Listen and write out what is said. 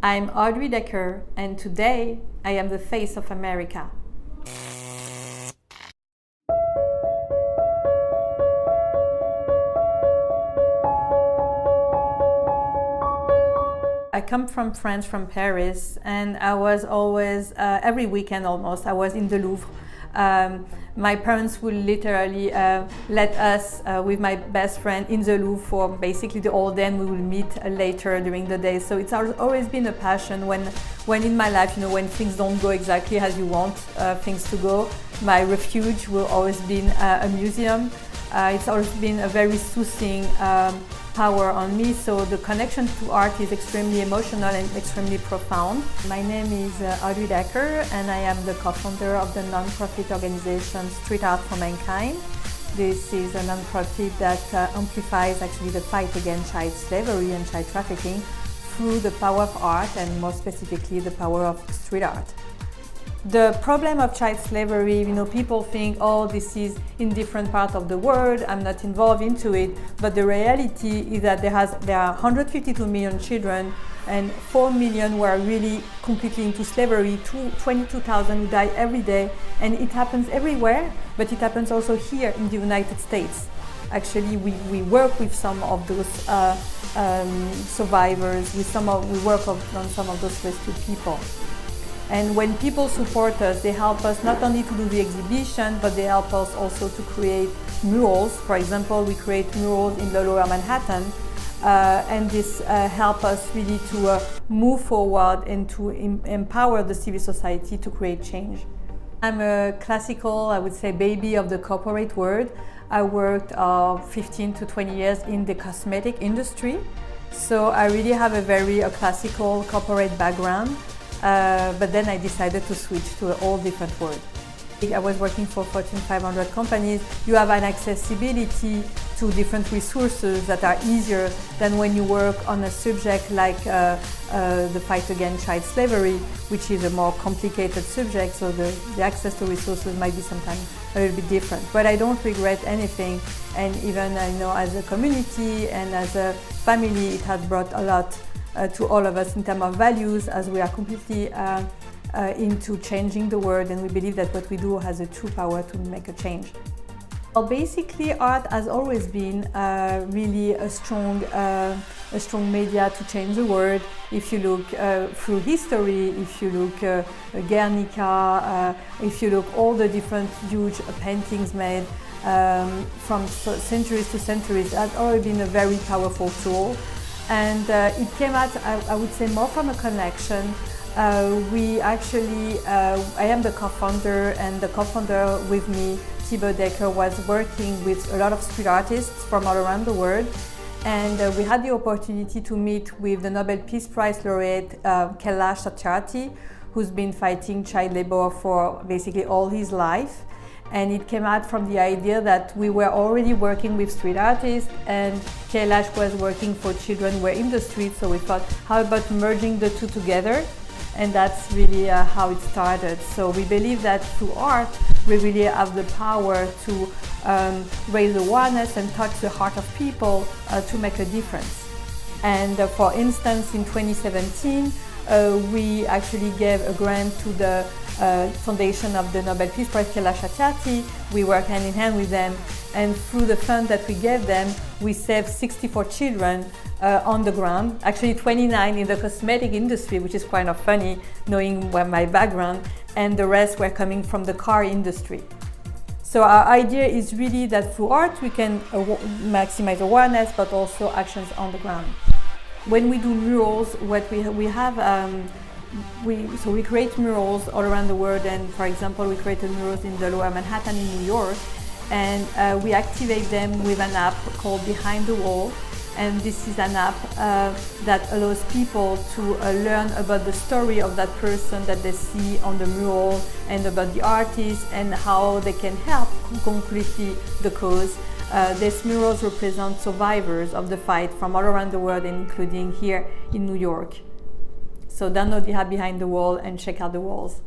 I'm Audrey Decker, and today I am the face of America. I come from France, from Paris, and I was always, every weekend almost, I was in the Louvre. My parents would literally let us, with my best friend, in the Louvre for basically the whole day, and we will meet later during the day. So it's always been a passion when in my life, when things don't go exactly as you want things to go, my refuge will always be a museum. It's always been a very soothing power on me, so the connection to art is extremely emotional and extremely profound. My name is Audrey Decker, and I am the co-founder of the non-profit organization Street Art for Mankind. This is a non-profit that amplifies actually the fight against child slavery and child trafficking through the power of art, and more specifically the power of street art. The problem of child slavery, people think, oh, this is in different parts of the world, I'm not involved into it, but the reality is that there are 152 million children and 4 million were really completely into slavery, 22,000 who die every day, and it happens everywhere, but it happens also here in the United States. Actually, we work with some of those survivors, we work on some of those rescued people. And when people support us, they help us not only to do the exhibition, but they help us also to create murals. For example, we create murals in the Lower Manhattan, and this helps us really to move forward and to empower the civil society to create change. I'm a classical, I would say, baby of the corporate world. I worked 15 to 20 years in the cosmetic industry, so I really have a very classical corporate background. But then I decided to switch to a whole different world. I was working for Fortune 500 companies. You have an accessibility to different resources that are easier than when you work on a subject like the fight against child slavery, which is a more complicated subject, so the access to resources might be sometimes a little bit different. But I don't regret anything, and even as a community and as a family, it has brought a lot to all of us in terms of values, as we are completely into changing the world, and we believe that what we do has a true power to make a change. Well, basically, art has always been really a strong media to change the world. If you look through history, if you look Guernica, if you look all the different huge paintings made from centuries to centuries, that's always been a very powerful tool. And it came out, I would say, more from a connection. I am the co-founder, and the co-founder with me, Thibault Decker, was working with a lot of street artists from all around the world. And we had the opportunity to meet with the Nobel Peace Prize laureate, Kailash Satyarthi, who's been fighting child labor for basically all his life. And it came out from the idea that we were already working with street artists, and Kailash was working for children who were in the streets, so we thought, how about merging the two together? And that's really how it started. So we believe that through art, we really have the power to raise awareness and touch the heart of people to make a difference. And for instance, in 2017, we actually gave a grant to the foundation of the Nobel Peace Prize, Kailash Satyarthi. We worked hand in hand with them, and through the fund that we gave them, we saved 64 children on the ground, actually 29 in the cosmetic industry, which is kind of funny knowing my background, and the rest were coming from the car industry. So our idea is really that through art we can maximize awareness, but also actions on the ground. When we do murals, what we have, we create murals all around the world, and for example, we created murals in the Lower Manhattan in New York, and we activate them with an app called Behind the Wall. And this is an app that allows people to learn about the story of that person that they see on the mural, and about the artist, and how they can help concretely the cause. These murals represent survivors of the fight from all around the world, including here in New York. So download the app Behind the Wall and check out the walls.